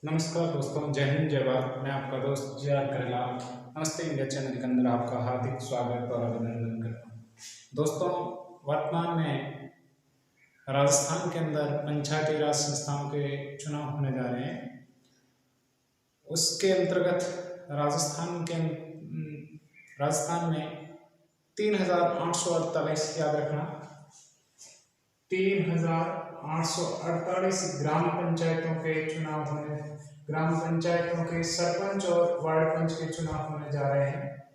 नमस्कार दोस्तों, जय हिंद जय भारत। मैं आपका दोस्त जे आर करेला नमस्ते इंडिया चैनल के अंदर आपका हार्दिक स्वागत और अभिनंदन करता हूँ। दोस्तों, वर्तमान में राजस्थान के अंदर पंचायती राज संस्थाओं के चुनाव होने जा रहे हैं। उसके अंतर्गत राजस्थान में 3848, याद रखना, 3848 ग्राम पंचायतों के चुनाव होने, ग्राम पंचायतों के सरपंच और वार्ड पंच के चुनाव होने जा रहे हैं।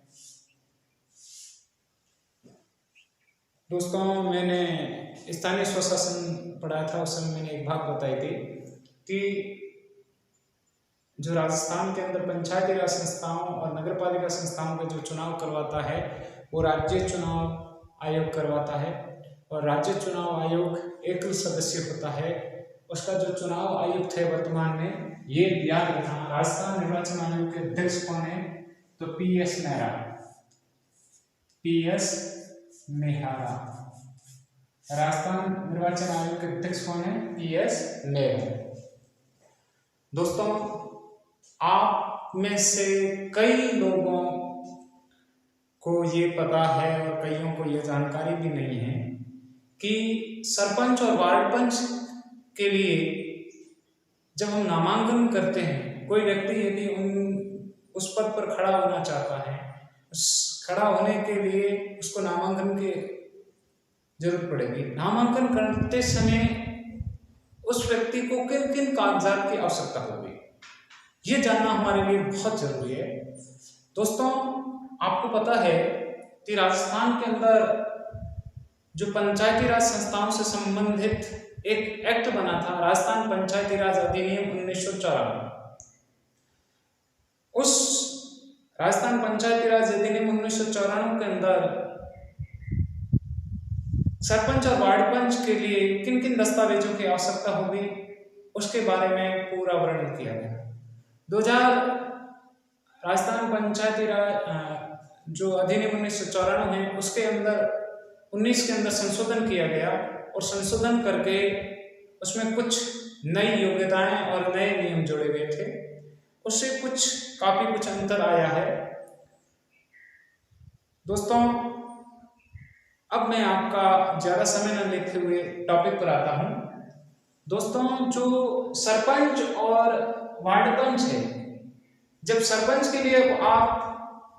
दोस्तों, मैंने स्थानीय स्वशासन पढ़ा था, उस समय मैंने एक बात बताई थी कि जो राजस्थान के अंदर पंचायती राज संस्थाओं और नगर पालिका संस्थाओं के जो चुनाव करवाता है वो राज्य चुनाव आयोग करवाता है। और राज्य चुनाव आयोग एकल सदस्य होता है। उसका जो चुनाव आयुक्त है वर्तमान में, ये याद रखना, राजस्थान निर्वाचन आयोग के अध्यक्ष कौन है? तो पीएस मेहरा। राजस्थान निर्वाचन आयोग के अध्यक्ष कौन है? पीएस मेहरा। दोस्तों, आप में से कई लोगों को ये पता है और कईयों को ये जानकारी भी नहीं है कि सरपंच और वार्ड पंच के लिए जब हम नामांकन करते हैं, कोई व्यक्ति यदि उस पद पर खड़ा होना चाहता है, खड़ा होने के लिए उसको नामांकन की जरूरत पड़ेगी। नामांकन करते समय उस व्यक्ति को किन किन कागजात की आवश्यकता होगी, ये जानना हमारे लिए बहुत जरूरी है। दोस्तों, आपको पता है कि राजस्थान के अंदर जो पंचायती राज संस्थाओं से संबंधित एक एक्ट बना था, राजस्थान पंचायती राज अधिनियम 1994। उस राजस्थान पंचायती राज अधिनियम 1994 के अंदर सरपंच और वार्ड पंच के लिए किन किन दस्तावेजों की आवश्यकता होगी उसके बारे में पूरा वर्णन किया गया। राजस्थान पंचायती राज जो अधिनियम 1994 है, उसके अंदर 19 के अंदर संशोधन किया गया और संशोधन करके उसमें कुछ नई योग्यताएं और नए नियम जोड़े गए थे। उससे काफी कुछ अंतर आया है। दोस्तों, अब मैं आपका ज्यादा समय न लेते हुए टॉपिक पर आता हूं। दोस्तों, जो सरपंच और वार्ड पंच है, जब सरपंच के लिए आप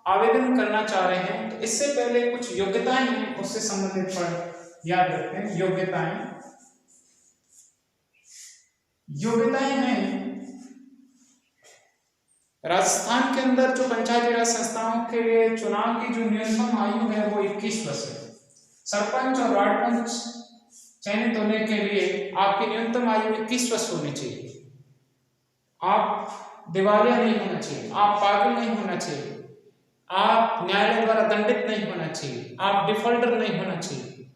आवेदन करना चाह रहे हैं तो इससे पहले कुछ योग्यताएं हैं, उससे संबंधित पढ़ याद रखते हैं। योग्यताएं हैं, राजस्थान के अंदर जो पंचायती राज संस्थाओं के लिए चुनाव की जो न्यूनतम आयु है वो 21 वर्ष है। सरपंच और वार्ड पंच चयनित होने के लिए आपकी न्यूनतम आयु 21 वर्ष होनी चाहिए। आप दिवालिया नहीं होना चाहिए, आप पागल नहीं होना चाहिए, आप न्यायालय द्वारा दंडित नहीं होना चाहिए, आप डिफॉल्टर नहीं होना चाहिए।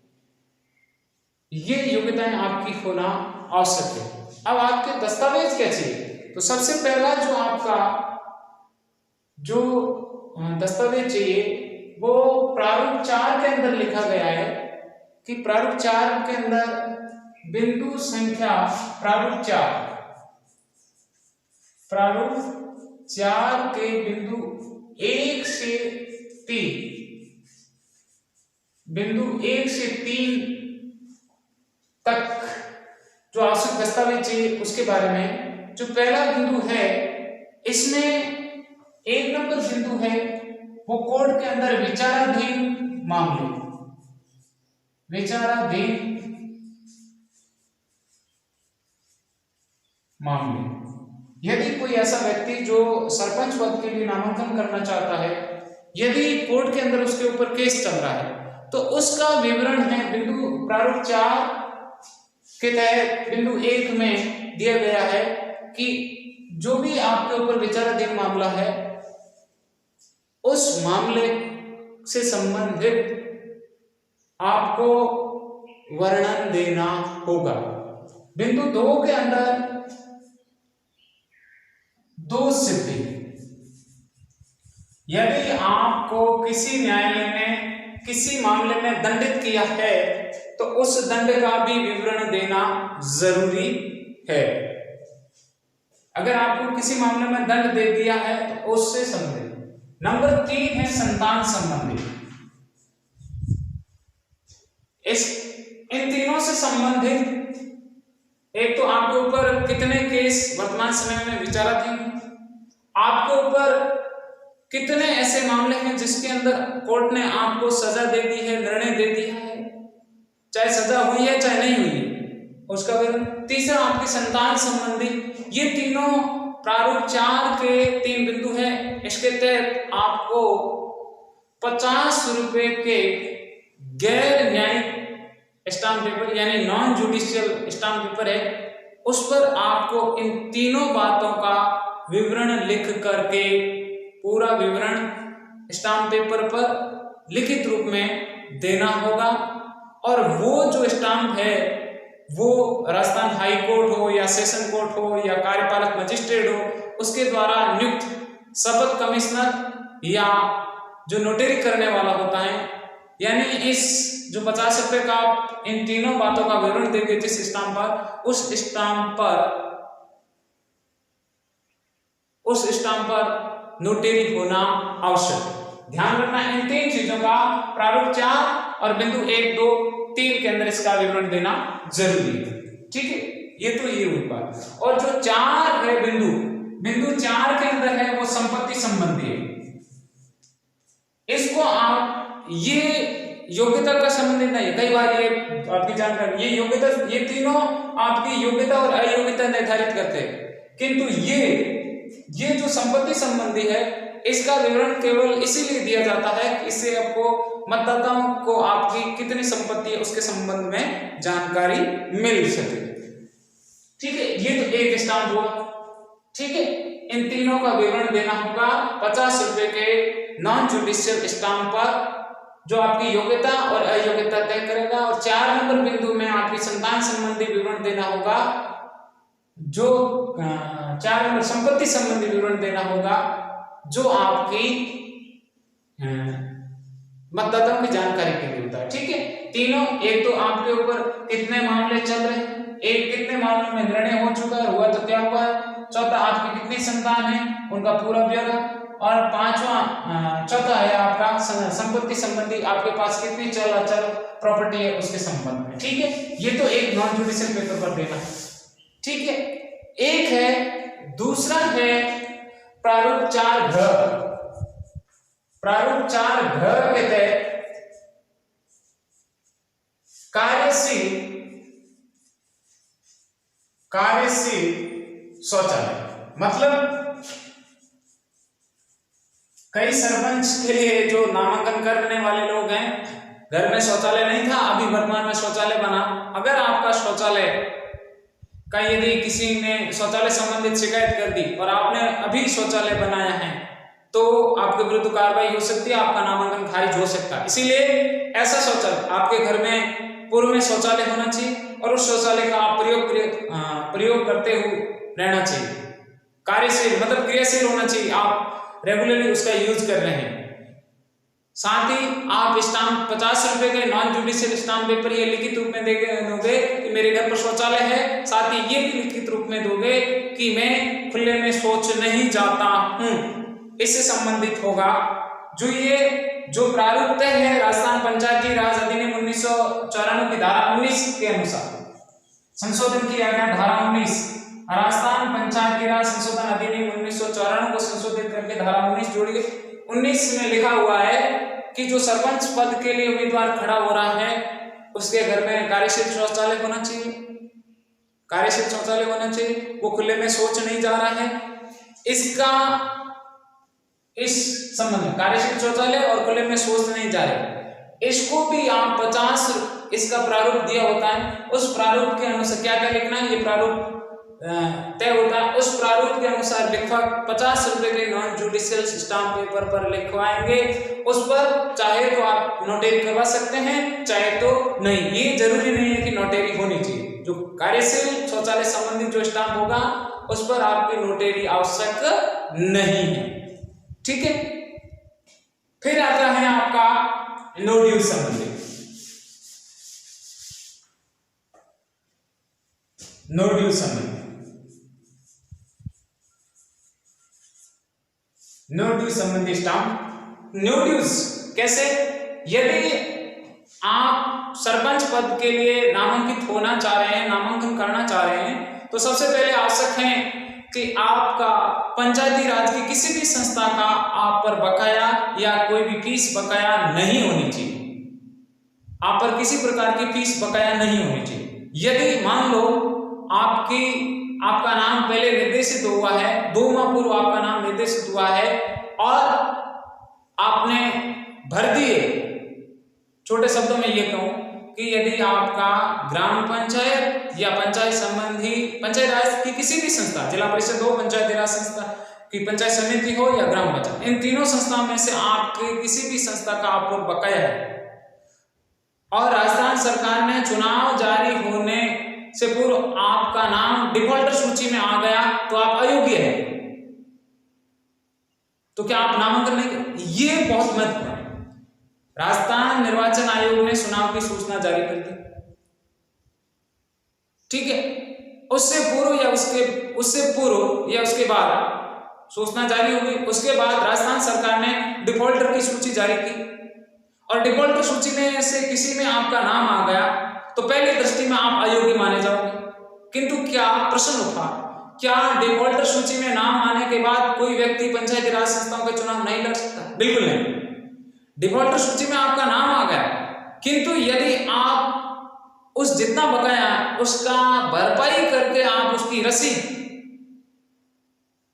ये योग्यताएं आपकी होना आवश्यक है। अब आपके दस्तावेज क्या चाहिए? तो सबसे पहला जो आपका जो दस्तावेज चाहिए वो प्रारूप 4 के अंदर लिखा गया है कि प्रारूप 4 के अंदर बिंदु संख्या प्रारूप 4 के बिंदु 1 से 3 तक जो आवश्यक दस्तावेज चाहिए उसके बारे में। जो पहला बिंदु है, इसमें 1 नंबर बिंदु है वो कोर्ट के अंदर विचाराधीन मामले। यदि कोई ऐसा व्यक्ति जो सरपंच पद के लिए नामांकन करना चाहता है, यदि कोर्ट के अंदर उसके ऊपर केस चल रहा है, तो उसका विवरण है बिंदु प्रारूप 4 के तहत बिंदु 1 में दिया गया है कि जो भी आपके ऊपर विचाराधीन मामला है उस मामले से संबंधित आपको वर्णन देना होगा। बिंदु 2 के अंदर दोष सिद्धि, यदि आपको किसी न्यायालय ने किसी मामले में दंडित किया है तो उस दंड का भी विवरण देना जरूरी है। अगर आपको किसी मामले में दंड दे दिया है तो उससे संबंधित। नंबर 3 है संतान संबंधी। इन तीनों से संबंधित एक तो आपके ऊपर कितने केस वर्तमान समय में विचाराधीन हैं, आपके ऊपर कितने ऐसे मामले हैं जिसके अंदर कोर्ट ने आपको सजा दे दी है, निर्णय दे दिया है, चाहे सजा हुई है चाहे नहीं हुई है, उसका विवरण। तीसरा आपकी संतान संबंधी। ये तीनों प्रारूप 4 के 3 बिंदु हैं। इसके तहत आपको 50 रुपए के गैर न्यायिक स्टाम्प पेपर यानी नॉन जुडिशियल स्टाम्प पेपर है, उस पर आपको इन तीनों बातों का विवरण लिख करके, पूरा विवरण स्टाम्प पेपर पर लिखित रूप में देना होगा। और वो जो स्टाम्प है वो राजस्थान हाई कोर्ट हो या सेशन कोर्ट हो या कार्यपालक मजिस्ट्रेट हो, उसके द्वारा नियुक्त शपथ कमिश्नर या जो नोटरी करने वाला होता है, यानी इस जो 50 रुपए का इन तीनों बातों का विवरण देंगे जिस स्टाम्प पर, उस स्टाम्प पर नोटरी होना आवश्यक। ध्यान रखना इन 3 चीजों का प्रारूप 4 और बिंदु 1, 2, 3 के अंदर इसका विवरण देना जरूरी है। ठीक है, ये तो ये हुई बात। और जो 4 है बिंदु 4 के अंदर है वो संपत्ति संबंधी है। इसको आप ये योग्यता का संबंधित नहीं है, कई बार ये आपकी जानकारी, ये योग्यता, ये तीनों आपकी योग्यता और अयोग्यता निर्धारित करते हैं, किंतु ये जो संपत्ति संबंधी है इसका विवरण केवल इसीलिए दिया जाता है कि इससे आपको मतदाताओं को आपकी कितनी संपत्ति है उसके संबंध में जानकारी मिल सके। ठीक है, ये तो एक स्टाम्प हुआ। ठीक है, इन तीनों का विवरण देना होगा 50 रुपए के नॉन जुडिशियल स्टाम्प पर, जो आपकी योग्यता और अयोग्यता तय करेगा। और 4 नंबर बिंदु में आपकी संतान संबंधी विवरण देना होगा, जो 4 नंबर संपत्ति संबंधी विवरण देना होगा, जो आपकी मतदाताओं की जानकारी के लिए होता है। ठीक है, तीनों, एक तो आपके ऊपर कितने मामले चल रहे हैं, एक कितने मामलों में निर्णय हो चुका है, हुआ तो क्या हुआ है, चौथा आपकी कितनी संतान है उनका पूरा ब्यौरा, और चौथा है आपका संपत्ति संबंधी, आपके पास कितनी चल अचल प्रॉपर्टी है उसके संबंध में। ठीक है, ये तो एक नॉन जुडिशियल पेपर पर देना है। ठीक है, एक है, दूसरा है प्रारूप 4 घ। प्रारूप 4 घ के तहत कार्यशील शौचालय, मतलब कई सरपंच के लिए जो नामांकन करने वाले लोग हैं, घर में शौचालय नहीं था, अभी वर्तमान में शौचालय बना। अगर आपका शौचालय का यदि किसी ने शौचालय संबंधित शिकायत कर दी और आपने अभी शौचालय बनाया है तो आपके विरुद्ध कार्रवाई हो सकती है, आपका नामांकन खारिज हो सकता है। इसीलिए ऐसा शौचालय आपके घर में पूर्व में शौचालय होना चाहिए और उस शौचालय का आप प्रयोग करते हुए रहना चाहिए। कार्यशील मतलब क्रियाशील होना चाहिए, आप रेगुलरली उसका यूज कर रहे हैं। साथ ही आप स्टाम्प 50 रुपए के नॉन जुडिशियल स्टाम्प पेपर ये लिखित रूप में दोगे कि मेरे घर पर शौचालय है, साथ ही ये भी लिखित रूप में दोगे कि मैं खुले में शौच नहीं जाता हूं। इससे संबंधित होगा जो प्रारूप तय है राजस्थान पंचायती राज अधिनियम 1994 की धारा 19 के अनुसार संशोधन किया गया। धारा 19 राजस्थान पंचायती राज संशोधन अधिनियम 1994 को संशोधित करके धारा 19 जोड़ी गई। 19 में लिखा हुआ है कि जो सरपंच पद के लिए उम्मीदवार खड़ा हो रहा है उसके घर में कार्यशील शौचालय होना चाहिए, कार्यशील शौचालय होना चाहिए, वो खुले में शौच नहीं जा रहा है। इस संबंध में कार्यशील शौचालय और खुले में शौच नहीं जा रहे, इसको भी आप 50 इसका प्रारूप दिया होता है, उस प्रारूप के अनुसार क्या क्या लिखना है, ये प्रारूप तय होता है। उस प्रारूप के अनुसार लिखवा 50 रुपए के नॉन जुडिशियल स्टाम्प पेपर पर लिखवाएंगे। उस पर चाहे तो आप नोटरी करवा सकते हैं, चाहे तो नहीं। ये जरूरी नहीं है कि नोटरी होनी चाहिए। जो कार्यशील शौचालय संबंधित जो स्टाम्प होगा उस पर आपकी नोटरी आवश्यक नहीं है। ठीक है, फिर आता है आपका नो ड्यू संबंधी। नो ड्यू संबंधी नो ड्यूज संबंधी स्टाम्प नो ड्यूज कैसे? यदि आप सरपंच पद के लिए नामांकित होना चाह रहे हैं, नामांकन करना चाह रहे हैं, तो सबसे पहले आवश्यक है कि आपका पंचायती राज की किसी भी संस्था का आप पर बकाया या कोई भी फीस बकाया नहीं होनी चाहिए। आप पर किसी प्रकार की फीस बकाया नहीं होनी चाहिए। यदि मान लो आपका नाम पहले निर्देशित हुआ है, 2 माह पूर्व आपका नाम निर्देशित हुआ है और आपने भर दिए, छोटे शब्दों में ये कहूं कि यदि आपका ग्राम पंचायत या पंचायत संबंधी पंचायत राज की किसी भी संस्था, जिला परिषद हो, पंचायती राज संस्था की पंचायत समिति हो या ग्राम पंचायत, इन तीनों संस्थाओं में से आपके किसी भी संस्था का आप पर बकाया है और राजस्थान सरकार ने चुनाव जारी होने से पूर्व आपका नाम डिफॉल्टर सूची में आ गया तो आप अयोग्य हैं, तो क्या आप नामांकन नहीं करें? ये बहुत महत्वपूर्ण है। राजस्थान निर्वाचन आयोग ने चुनाव की सूचना जारी कर दी, ठीक है, उससे पूर्व या उसके बाद सूचना जारी हो गई। उसके बाद राजस्थान सरकार ने डिफॉल्टर की सूची जारी की और डिफॉल्टर सूची में से किसी में आपका नाम आ गया तो पहली दृष्टि में आप अयोग्य माने जाओगे। किंतु क्या प्रश्न उठा, क्या डिफॉल्टर सूची में नाम आने के बाद कोई व्यक्ति पंचायती राज संस्थाओं के चुनाव नहीं लड़ सकता? बिल्कुल नहीं। डिफॉल्टर सूची में आपका नाम आ गया, किंतु यदि आप उस जितना बकाया उसका भरपाई करके आप उसकी रसीद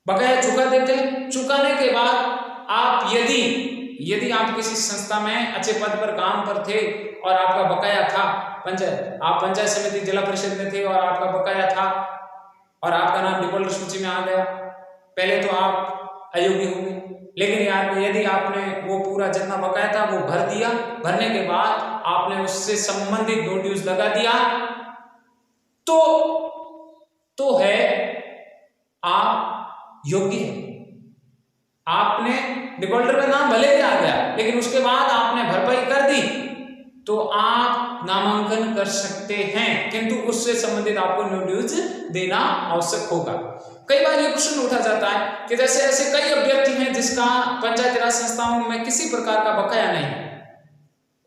बकाया चुका देते, चुकाने के बाद आप यदि आप किसी संस्था में अच्छे पद पर काम पर थे और आपका बकाया था, आप पंचायत समिति जिला परिषद में थे और आपका बकाया था और आपका नाम डिफॉल्टर सूची में आ गया, पहले तो आप अयोग्य हो गए। लेकिन यदि आपने वो पूरा जितना बकाया था वो भर दिया, भरने के बाद आपने उससे संबंधित नो ड्यूज लगा दिया, तो है आप योग्य है। आपने डिफॉल्टर में नाम भले ही आ गया लेकिन उसके बाद आपने भरपाई कर दी तो आप नामांकन कर सकते हैं, किंतु उससे संबंधित आपको नो ड्यूज देना आवश्यक होगा। कई बार ये प्रश्न उठा जाता है कि जैसे ऐसे कई अभ्यर्थी हैं जिसका पंचायती राज संस्थाओं में किसी प्रकार का बकाया नहीं है,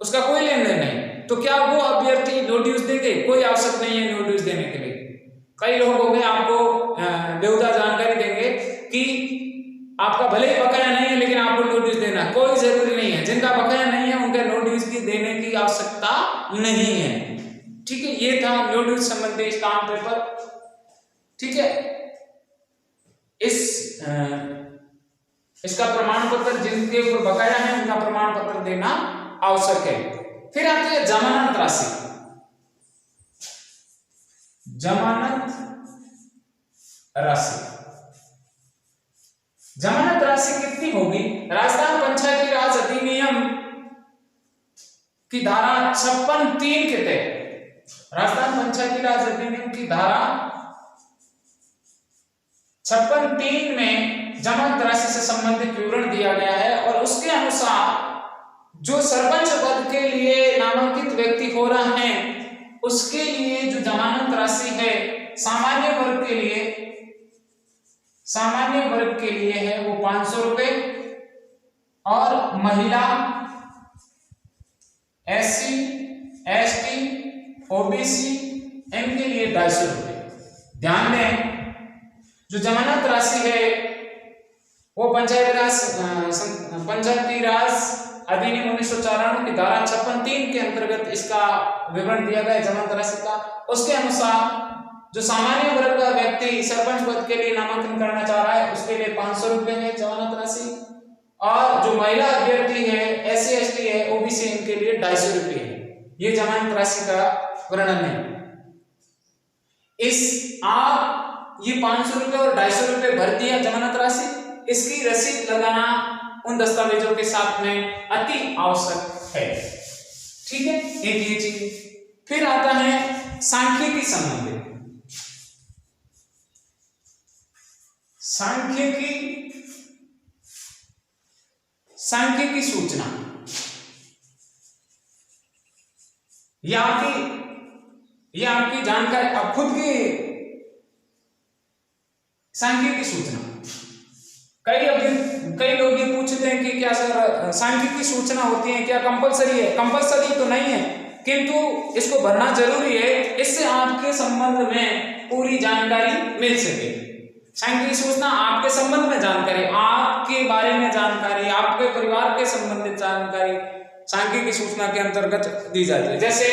उसका कोई लेन देन नहीं, तो क्या वो अभ्यर्थी नो ड्यूज देंगे? कोई आवश्यक नहीं है नो ड्यूज देने के लिए। कई लोग होंगे आपको बेहुदा जानकारी देंगे कि आपका भले ही बकाया नहीं है लेकिन आपको नो ड्यूज देना, कोई जरूरी नहीं है। जिनका बकाया नहीं है उनके नो ड्यूज की देने की आवश्यकता नहीं है, ठीक है। ये था नो ड्यूज संबंधी स्टाम्प पेपर, ठीक है। इसका प्रमाण पत्र जिनके ऊपर बकाया है उनका प्रमाण पत्र देना आवश्यक है। फिर आती है जमानत राशि। जमानत राशि कितनी होगी? राजस्थान पंचायती राज अधिनियम की धारा 56(3) के तहत, राजस्थान पंचायती राज अधिनियम की धारा 56(3) में जमानत राशि से संबंधित विवरण दिया गया है और उसके अनुसार जो सरपंच पद के लिए नामांकित व्यक्ति हो रहा है उसके लिए जो जमानत राशि है सामान्य वर्ग के लिए है वो 500 रुपए और महिला, SC, ST, OBC इनके लिए 250 रुपए। ध्यान दें, जो जमानत राशि है वो पंचायती राज अधिनियम 1994 की धारा 56(3) के अंतर्गत इसका विवरण दिया गया है जमानत राशि का। उसके अनुसार जो सामान्य वर्ग का व्यक्ति सरपंच पद के लिए नामांकन करना चाह रहा है उसके लिए 500 रुपए है जमानत राशि, और जो महिला अभ्यर्थी है, SC, ST है, OBC इनके लिए 250 रुपए है। ये जमानत राशि का वर्णन है। आप ये 500 रुपए और 250 रुपए भर दिया जमानत राशि, इसकी रसीद लगाना उन दस्तावेजों के साथ में अति आवश्यक है, ठीक है। एक ये चीज। फिर आता है सांख्यिकी संबंधी। सांख्यिकी सूचना, यह आपकी जानकारी, अब खुद की सांख्यिकी सूचना कई लोग ये पूछते हैं कि क्या सर सांख्यिकी सूचना होती है क्या कंपलसरी है? कंपलसरी तो नहीं है, किंतु इसको भरना जरूरी है, इससे आपके संबंध में पूरी जानकारी मिल सके। सांख्यिकी सूचना आपके संबंध में जानकारी, आपके बारे में जानकारी, आपके परिवार के संबंधित जानकारी सांख्यिकी सूचना के अंतर्गत दी जाती है। जैसे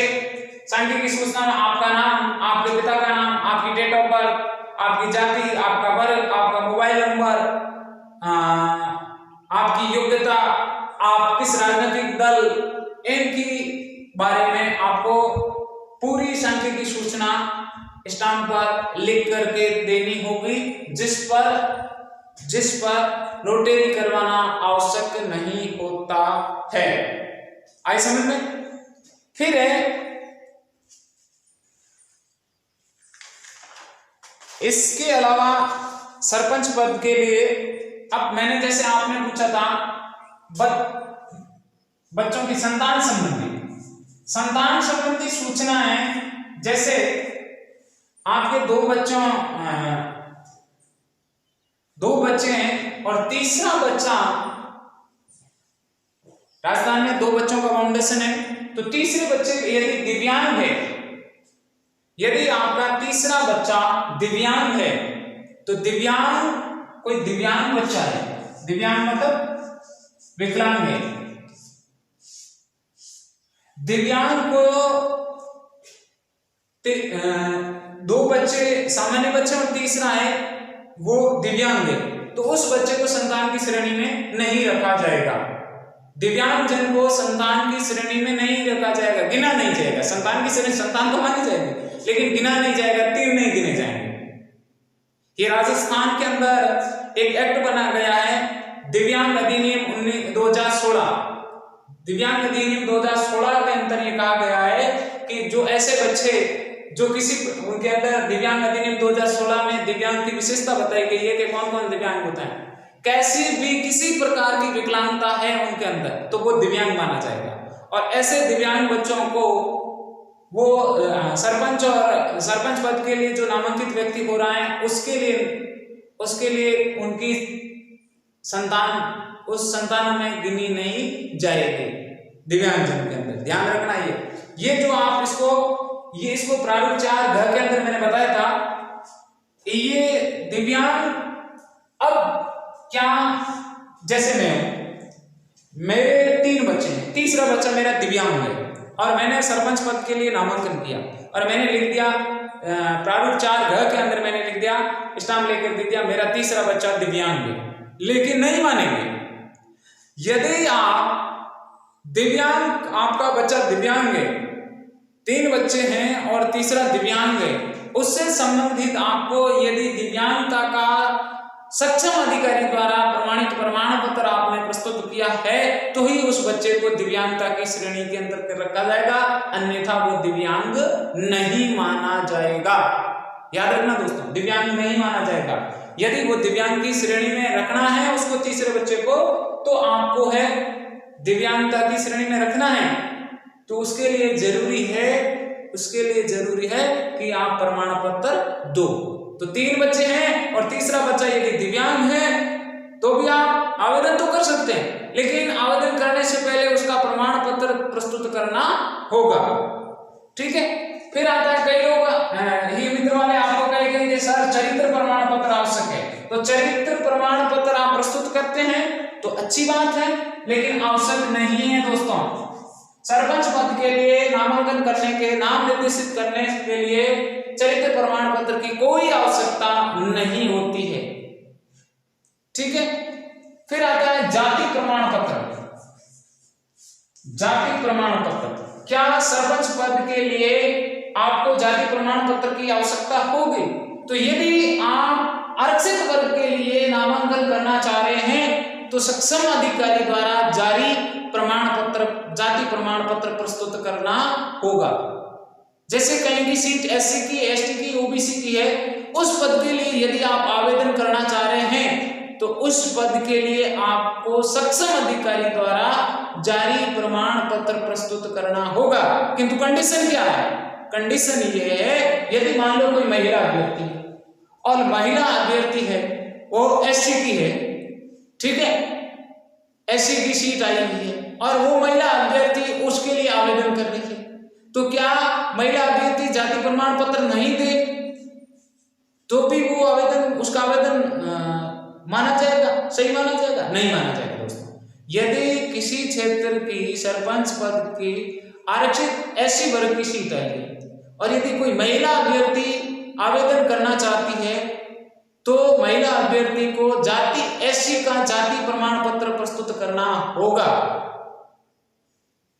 सांख्यिकी सूचना में आपका नाम, आपके पिता का नाम, आपकी डेट ऑफ बर्थ, आपकी जाति, आपका वर्ग, आपका मोबाइल नंबर, आपकी योग्यता, आप किस राजनीतिक दल, इनकी बारे में आपको पूरी सांख्यिकी सूचना स्टाम्प पर लिख करके देनी होगी, जिस पर नोटरी करवाना आवश्यक नहीं होता है। आई समझ में? फिर है इसके अलावा सरपंच पद के लिए, अब मैंने जैसे आपने पूछा था बच्चों की संतान संबंधी सूचनाएं, जैसे आपके दो बच्चे हैं और तीसरा बच्चा, राजस्थान में 2 बच्चों का फाउंडेशन है, तो तीसरे बच्चे यदि दिव्यांग है, यदि आपका तीसरा बच्चा दिव्यांग है, तो कोई दिव्यांग बच्चा है, दिव्यांग मतलब विकलांग है, दिव्यांग को 2 बच्चे सामान्य बच्चे और तीसरा है वो दिव्यांग है, तो उस बच्चे को संतान की श्रेणी में नहीं रखा जाएगा। दिव्यांग जन को संतान की श्रेणी में नहीं रखा जाएगा, गिना नहीं जाएगा। संतान की श्रेणी, संतान तो मानी जाएगी लेकिन गिना नहीं जाएगा, 3 नहीं गिने जाएंगे। ये राजस्थान के अंदर एक एक्ट बना गया है, दिव्यांग अधिनियम 2016। दिव्यांग अधिनियम 2016 के अंदर ये कहा गया है कि जो ऐसे बच्चे जो उनके अंदर दिव्यांग अधिनियम 2016 में दिव्यांग की विशेषता बताई गई है कि कौन कौन दिव्यांग होता है, किसी प्रकार की विकलांगता है उनके अंदर, तो वो दिव्यांग माना जाएगा। और ऐसे दिव्यांग बच्चों को वो सरपंच पद के लिए जो नामांकित व्यक्ति हो रहा है उसके लिए उनकी संतान उस संतान में गिनी नहीं जाएगी दिव्यांग जन के अंदर। ध्यान रखना ये जो आप इसको प्रारूप 4 घ के अंदर मैंने बताया था, ये दिव्यांग। अब क्या, जैसे मेरे 3 बच्चे हैं, तीसरा बच्चा मेरा दिव्यांग है और मैंने सरपंच पद के लिए नामांकन किया और मैंने लिख दिया प्रारूप 4 घ के अंदर मैंने लिख दिया, स्टाम्प लेकर दे दिया, मेरा तीसरा बच्चा दिव्यांग है। लेकिन नहीं मानेंगे, यदि आपका बच्चा दिव्यांग है, 3 बच्चे हैं और तीसरा दिव्यांग है, उससे संबंधित आपको यदि दिव्यांगता का सक्षम अधिकारी द्वारा प्रमाणित प्रमाण पत्र आपने प्रस्तुत किया है तो ही उस बच्चे को दिव्यांगता की श्रेणी के अंदर रखा जाएगा, अन्यथा वो दिव्यांग नहीं माना जाएगा। याद रखना दोस्तों, दिव्यांग नहीं माना जाएगा। यदि वो दिव्यांग की श्रेणी में रखना है उसको, तीसरे बच्चे को, तो आपको है दिव्यांगता की श्रेणी में रखना है, तो उसके लिए जरूरी है कि आप प्रमाण पत्र दो। तो 3 बच्चे हैं और तीसरा बच्चा यदि दिव्यांग है तो भी आप आवेदन तो कर सकते हैं, लेकिन आवेदन करने से पहले उसका प्रमाण पत्र प्रस्तुत करना होगा। ठीक है। फिर आता है, कई लोग ही मित्र वाले आपको कहेंगे कि सर चरित्र प्रमाण पत्र आवश्यक है, तो चरित्र प्रमाण पत्र आप प्रस्तुत करते हैं तो अच्छी बात है, लेकिन आवश्यक नहीं है दोस्तों। सरपंच पद के लिए नामांकन करने के, नाम निर्देशित करने के लिए चरित्र प्रमाण पत्र की कोई आवश्यकता नहीं होती है। ठीक है। फिर आता है जाति प्रमाण पत्र। जाति प्रमाण पत्र, क्या सरपंच पद के लिए आपको जाति प्रमाण पत्र की आवश्यकता होगी? तो यदि आप आरक्षित वर्ग के लिए नामांकन करना चाह रहे हैं तो सक्षम अधिकारी द्वारा जारी प्रमाण पत्र, जाति प्रमाण पत्र प्रस्तुत करना होगा। जैसे कहीं की सीट SC की, ST की, OBC की है, उस पद के लिए यदि आप आवेदन करना चाह रहे हैं तो उस पद के लिए आपको सक्षम अधिकारी द्वारा जारी प्रमाण पत्र प्रस्तुत करना होगा। किंतु कंडीशन क्या है? कंडीशन ये है, यदि मान लो कोई महिला अभ्यर्थी है और महिला अभ्यर्थी है वो SC की है ठीक है, एससी की सीट आई हुई है और वो महिला अभ्यर्थी उसके लिए आवेदन कर रही है, तो क्या महिला अभ्यर्थी जाति प्रमाण पत्र नहीं दे तो भी वो आवेदन, उसका आवेदन माना जाएगा, सही माना जाएगा? नहीं माना जाएगा दोस्तों। यदि किसी क्षेत्र की सरपंच पद की आरक्षित एससी वर्ग की सीट आई है और यदि कोई महिला अभ्यर्थी आवेदन करना चाहती है तो महिला अभ्यर्थी को जाति एससी का जाति प्रमाण पत्र प्रस्तुत करना होगा।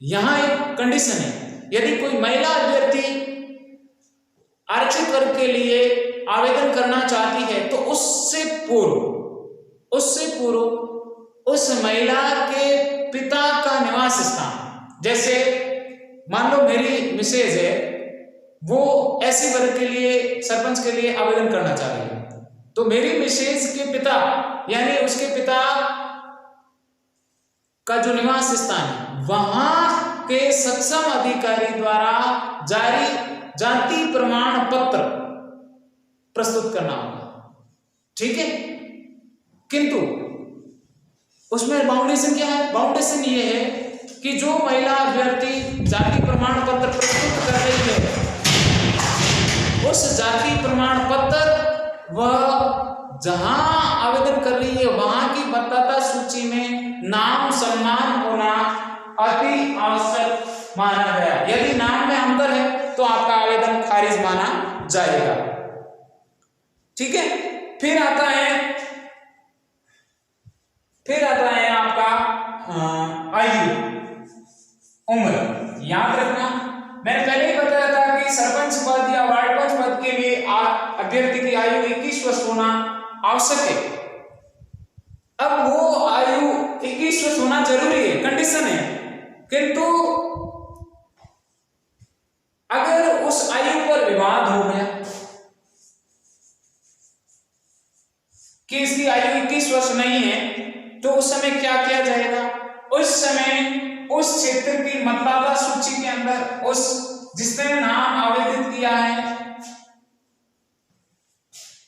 यहां एक कंडीशन है, यदि कोई महिला अभ्यर्थी आरक्षित वर्ग के लिए आवेदन करना चाहती है तो उससे पूर्व उस महिला के पिता का निवास स्थान, जैसे मान लो मेरी मिसेज है, वो एससी वर्ग के लिए सरपंच के लिए आवेदन करना चाह रही है, तो मेरी मिसेज के पिता यानी उसके पिता का जो निवास स्थान है वहां के सक्षम अधिकारी द्वारा जारी जाति प्रमाण पत्र प्रस्तुत करना होगा, ठीक है। किंतु उसमें बाउंडेशन क्या है? बाउंडेशन ये है कि जो महिला अभ्यर्थी जाति प्रमाण पत्र प्रस्तुत कर रही है उस जाति प्रमाण पत्र वह जहां आवेदन कर रही है वहां की मतदाता सूची में नाम सम्मान होना अति आवश्यक माना गया। यदि नाम में अंतर है तो आपका आवेदन खारिज माना जाएगा, ठीक है। फिर आता है आपका आयु, उम्र। याद रखना, मैंने पहले ही बताया था कि सरपंच पद या वार्ड पंच पद के लिए अभ्यर्थी की आयु 21 वर्ष होना आवश्यक है। अब वो आयु 21 वर्ष होना जरूरी है, कंडीशन है, किंतु अगर उस आयु पर विवाद हो गया कि इसकी आयु 21 वर्ष नहीं है तो उस समय क्या किया जाएगा? उस समय उस क्षेत्र की मतदाता सूची के अंदर उस जिसने नाम आवेदित किया है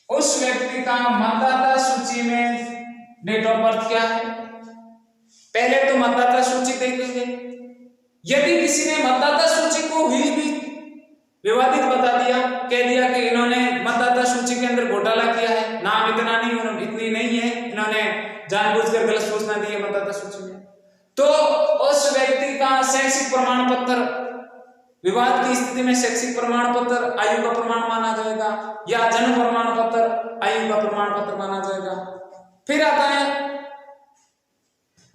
उस व्यक्ति का मतदाता सूची में डेट ऑफ बर्थ क्या है, पहले तो मतदाता सूची देखेंगे। यदि किसी ने मतदाता सूची को ही भी विवादित बता दिया, कह दिया कि इन्होंने मतदाता सूची के अंदर घोटाला किया है, नाम इतनी नहीं है, इन्होंने जानबूझकर गलत सूचना दी है मतदाता सूची में, तो उस व्यक्ति का शैक्षिक प्रमाण पत्र, विवाद की स्थिति में शैक्षिक प्रमाण पत्र आयु का प्रमाण माना जाएगा या जन्म प्रमाण पत्र आयु का प्रमाण पत्र माना जाएगा। फिर आता है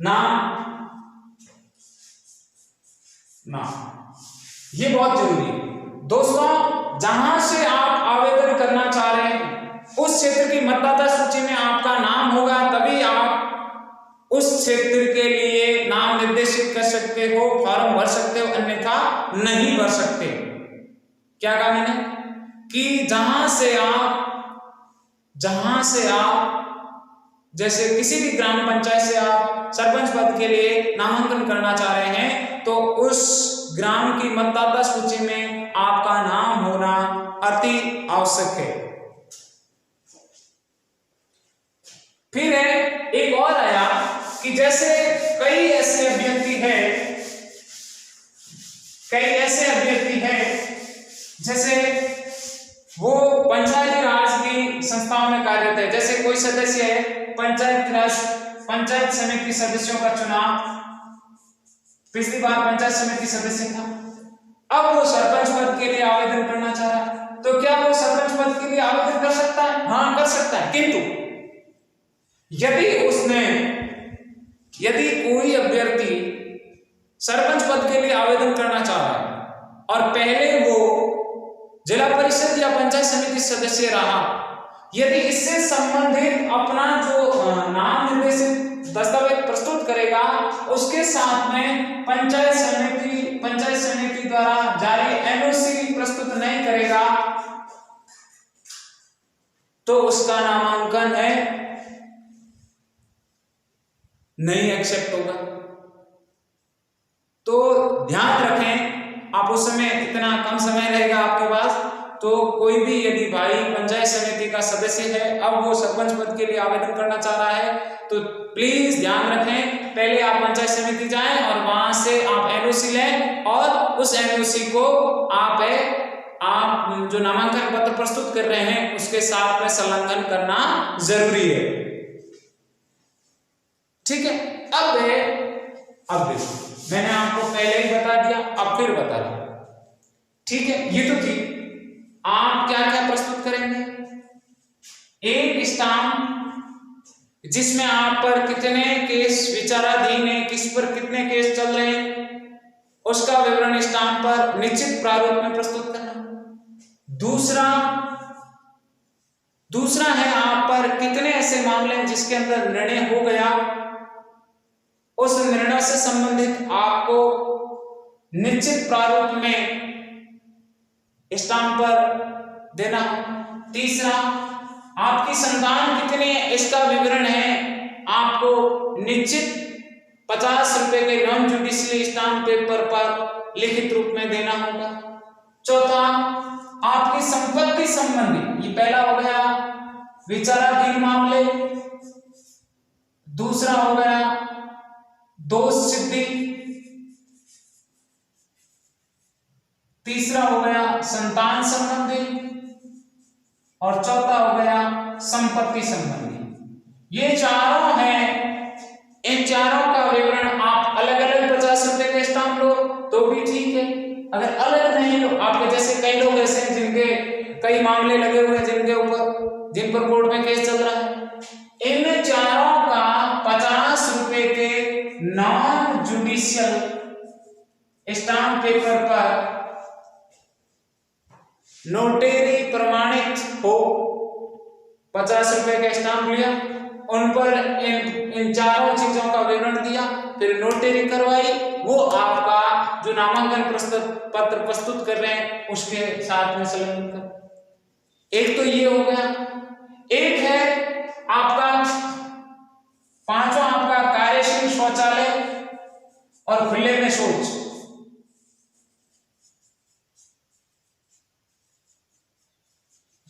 नाम, ये बहुत जरूरी है दोस्तों। जहां से आप आवेदन करना चाह रहे हैं उस क्षेत्र की मतदाता सूची में आपका नाम होगा, तभी आप उस क्षेत्र के लिए नाम निर्देशित कर सकते हो, फॉर्म भर सकते हो, अन्यथा नहीं भर सकते। क्या कहा मैंने? कि जहां से आप जैसे किसी भी ग्राम पंचायत से आप सरपंच पद के लिए नामांकन करना चाह रहे हैं तो उस ग्राम की मतदाता सूची में आपका नाम होना अति आवश्यक है। फिर है एक और आया कि जैसे कई ऐसे अभ्यर्थी हैं जैसे वो पंचायती राज की संस्थाओं में कार्यरत है, जैसे कोई सदस्य है पंचायत समिति सदस्यों का चुनाव, पिछली बार पंचायत समिति सदस्य था, अब वो सरपंच पद के लिए आवेदन करना चाह रहा है, तो क्या वो सरपंच पद के लिए आवेदन कर सकता है? हाँ, कर सकता है। किंतु यदि कोई अभ्यर्थी सरपंच पद के लिए आवेदन करना चाह रहा है और पहले वो जिला परिषद या पंचायत समिति सदस्य रहा, यदि इससे संबंधित अपना जो नाम निर्देशित दस्तावेज प्रस्तुत करेगा उसके साथ में पंचायत समिति द्वारा जारी एनओसी प्रस्तुत नहीं करेगा तो उसका नामांकन है नहीं एक्सेप्ट होगा। तो ध्यान रखें, आप उस समय इतना कम समय रहेगा आपके पास, तो कोई भी यदि भाई पंचायत समिति का सदस्य है, अब वो सरपंच पद के लिए आवेदन करना चाह रहा है, तो प्लीज ध्यान रखें, पहले आप पंचायत समिति जाएं और वहां से आप एनओसी लें और उस एनओसी को आप जो नामांकन पत्र प्रस्तुत कर रहे हैं उसके साथ में संलग्न करना जरूरी है। ठीक है। अब देखो, मैंने आपको पहले ही बता दिया, अब फिर बता रहा। ठीक है, ये तो ठीक। आप क्या क्या प्रस्तुत करेंगे? एक स्टाम्प जिसमें आप पर कितने केस विचाराधीन है, किस पर कितने केस चल रहे हैं, उसका विवरण स्टाम्प पर निश्चित प्रारूप में प्रस्तुत करना। दूसरा है आप पर कितने ऐसे मामले हैं जिसके अंदर निर्णय हो गया, उस निर्णय से संबंधित आपको निश्चित प्रारूप में स्टाम्प पर देना। तीसरा, आपकी संतान कितनी है इसका विवरण है, आपको निश्चित 50 रुपए के नॉन जुडिशियल स्टाम्प पेपर पर लिखित रूप में देना होगा। चौथा, आपकी संपत्ति संबंधी, ये पहला हो गया विचाराधीन मामले, दूसरा हो गया दोष सिद्धि, तीसरा हो गया संतान संबंधी और चौथा हो गया संपत्ति संबंधी। ये चारों हैं, इन चारों का विवरण आप अलग अलग 50 रुपए का स्टाम्प लो तो भी ठीक है, अगर अलग नहीं लो, आपके जैसे कई लोग ऐसे हैं जिनके कई मामले लगे हुए हैं जिन पर कोर्ट में केस चल रहा है, इन चारों का 50 रुपए के नॉन जुडिशियल स्टाम्प पेपर पर नोटेरी प्रमाणित हो, 50 रुपए का स्टाम्प लिया, उन पर इन चारों चीजों का विवरण दिया, फिर नोटेरी करवाई, वो आपका जो नामांकन पत्र प्रस्तुत कर रहे हैं उसके साथ में संलग्न कर। एक तो ये हो गया। एक है आपका पांचवा, आपका कार्यशील शौचालय और खुले में शौच।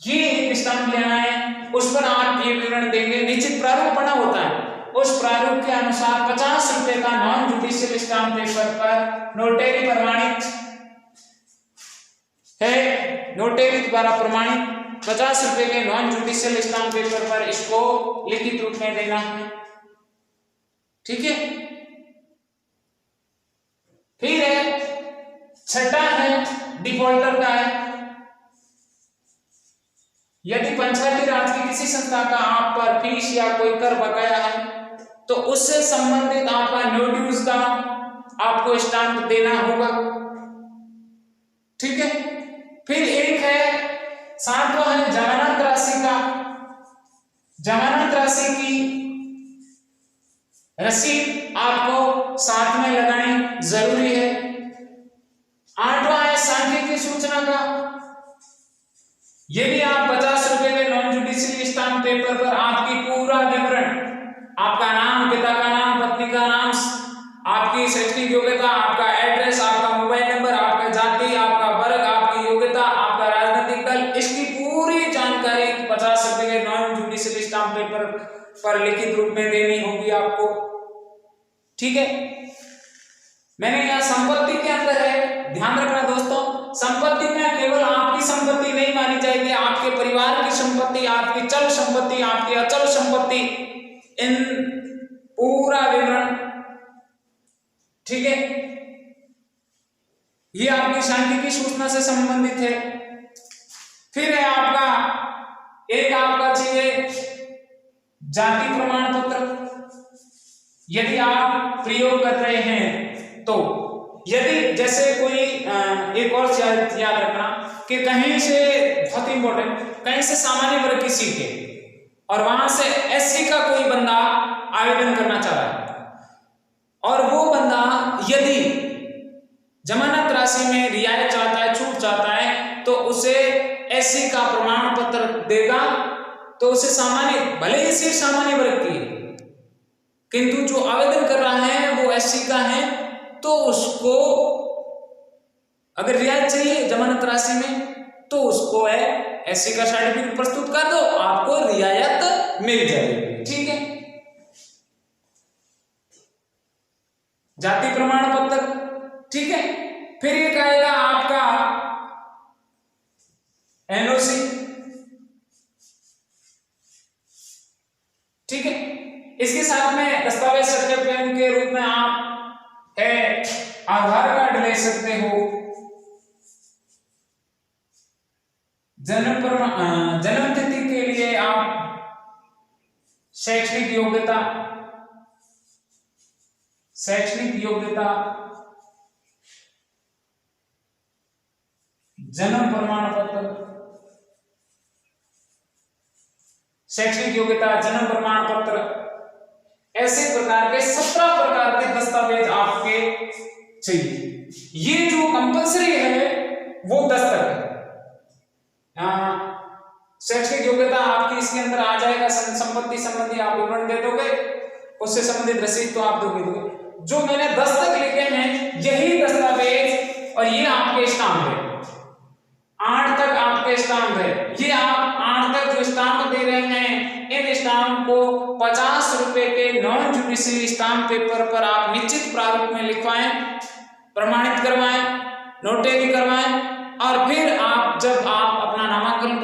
ये एक स्टाम्प लेना है, उस पर आप ये विवरण देंगे, निश्चित प्रारूप बना होता है, उस प्रारूप के अनुसार 50 रुपए का नॉन जुडिशियल स्टाम्प पेपर पर नोटेरी प्रमाणित है, नोटेरी द्वारा प्रमाणित 50 रुपए के नॉन जुडिशियल स्टाम्प पेपर पर इसको लिखित रूप में देना है। ठीक है। फिर है छठा है डिफॉल्टर का है, यदि पंचायती राज की किसी संस्था का आप पर फीस या कोई कर बकाया है तो उससे संबंधित आपका नो ड्यूज का आपको स्टाम्प देना होगा। ठीक है। फिर एक है सातवां है जमानत राशि का, जमानत राशि की रसीद आपको साथ में लगानी जरूरी है। आठवां है सांख्यिकी सूचना का, ये भी आप 50 रुपए के नॉन जुडिशियल स्टाम्प पेपर पर आपकी पूरा विवरण, आपका नाम, पिता का नाम, पत्नी का नाम, आपकी शैक्षणिक योग्यता, आपका एड्रेस, आपका मोबाइल नंबर, आपका जाति, आपका वर्ग, आपकी योग्यता, आपका राजनीतिक दल, इसकी पूरी जानकारी 50 रुपए के नॉन जुडिशियल स्टाम्प पेपर पर लिखित रूप में देनी होगी आपको। ठीक है। मैंने यहां संपत्ति के अंदर है, ध्यान रखना दोस्तों, संपत्ति में केवल आपकी संपत्ति नहीं मानी जाएगी, आपके परिवार की संपत्ति, आपकी चल संपत्ति, आपकी अचल संपत्ति, इन पूरा विवरण। ठीक है। ये आपकी सांख्यिकी सूचना से संबंधित है। फिर है आपका चाहिए जाति प्रमाण पत्र, यदि आप प्रयोग कर रहे हैं तो, यदि जैसे कोई एक और याद रखना कि कहीं से, बहुत इंपॉर्टेंट, कहीं से सामान्य वर्ग की सीट है और वहां से एससी का कोई बंदा आवेदन करना चाह रहा है और वो बंदा यदि जमानत राशि में रियायत चाहता है, छूट चाहता है, तो उसे एससी का प्रमाण पत्र देगा, तो उसे सामान्य, भले ही सिर्फ सामान्य वर्ग की, किंतु जो आवेदन कर रहा है वो एससी का है, तो उसको अगर रियायत चाहिए जमानत राशि में तो उसको है एससी का सर्टिफिकेट प्रस्तुत कर दो, आपको रियायत मिल जाएगी। ठीक है, जाति प्रमाण पत्र। ठीक है, फिर एक आएगा आपका एनओसी। ठीक है, इसके साथ में दस्तावेज सत्यापन के रूप में आप है आधार कार्ड ले सकते हो, जन्म तिथि के लिए आप शैक्षणिक योग्यता, जन्म प्रमाण पत्र, शैक्षणिक योग्यता, जन्म प्रमाण पत्र, ऐसे प्रकार के 17 प्रकार के दस्तावेज आपके चाहिए। ये जो कंपलसरी है वो दस्तक है। शैक्षणिक योग्यता आपकी इसके अंदर आ जाएगा, संपत्ति संबंधी आप विवरण दे दोगे, उससे संबंधित रसीद तो आप दोगे। जो मैंने दस्तक लिखे हैं यही दस्तावेज और ये आपके स्टाम्प है, 8 तक आपके स्टाम्प है। ये आप 8 तक जो स्टाम्प दे रहे हैं, इन स्टाम्प को 50 रुपए के नॉन जुडिशियल स्टाम्प पेपर पर आप निश्चित प्रारूप में लिखवाएं, प्रमाणित करवाएं, नोटरी करवाएं, और फिर आप जब आप अपना नामांकन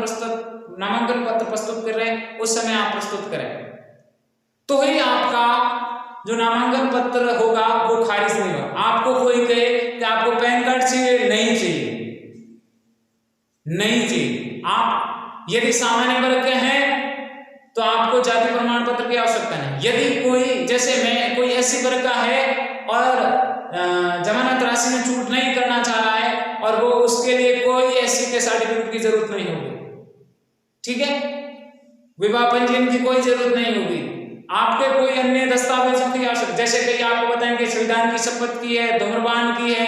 पत्र प्रस्तुत कर रहे हैं उस समय आप प्रस्तुत करें, तो ही आपका जो नामांकन पत्र होगा वो खारिज नहीं होगा। आपको कोई कहे कि आपको पैन कार्ड चाहिए, नहीं चाहिए, नहीं चाहिए। आप यदि सामान्य वर्ग के हैं तो आपको जाति प्रमाण पत्र की आवश्यकता नहीं। यदि कोई, जैसे मैं, कोई एससी वर्ग का है और जमानत राशि में छूट नहीं करना चाह रहा है, और वो उसके लिए कोई एससी के सर्टिफिकेट की जरूरत नहीं होगी। ठीक है, विवाह पंजीयन की कोई जरूरत नहीं होगी, आपके कोई अन्य दस्तावेजों की आवश्यकता, जैसे कि आपको बताएंगे संविधान की शपथ की है, धूम्रपान की है,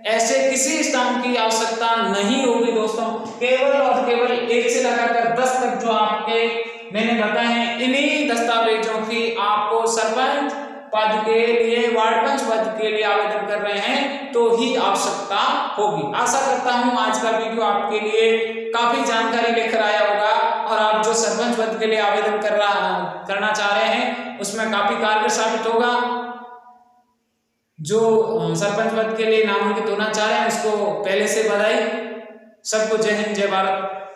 ऐसे किसी स्टाम्प की आवश्यकता नहीं होगी दोस्तों। केवल और केवल 1 से लगाकर 10 तक जो आपके मैंने बताए हैं, इन्हीं दस्तावेजों की आपको सरपंच पद के लिए, वार्ड पंच पद के लिए आवेदन कर रहे हैं तो ही आवश्यकता होगी। आशा करता हूं आज का वीडियो आपके लिए काफी जानकारी लेकर आया होगा, और आप जो सरपंच पद के लिए आवेदन करना चाह रहे हैं उसमें काफी कारगर साबित होगा। जो सरपंच पद के लिए नामांकित होना चाह रहे हैं उसको पहले से बधाई। सबको जय हिंद, जय भारत।